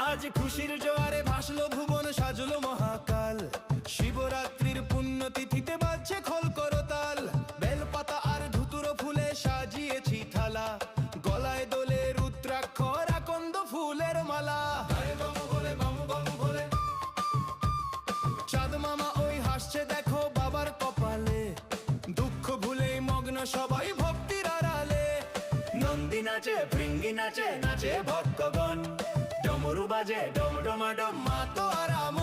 আজ খুশির জোয়ারে ভাসলো ভুবন, সাজলো মহাকাল। শিবরাত্রির পুণ্যতিথিতে বাজছে খোল করতাল। বেলপাতা আর ধুতুরো ফুলে সাজিয়েছি থালা, গলায় দোলে রুদ্রাক্ষর আকন্দ ফুলের মালা। চাঁদ মামা ওই হাসছে দেখো বাবার কপালে, দুঃখ ভুলেই মগ্ন সবাই ভক্তির আড়ালে। নন্দী নাচে, ভৃঙ্গি নাচে, নাচে ভক্তগণ, ডমরু বাজে ডম ডমাডম, মা তো আরাম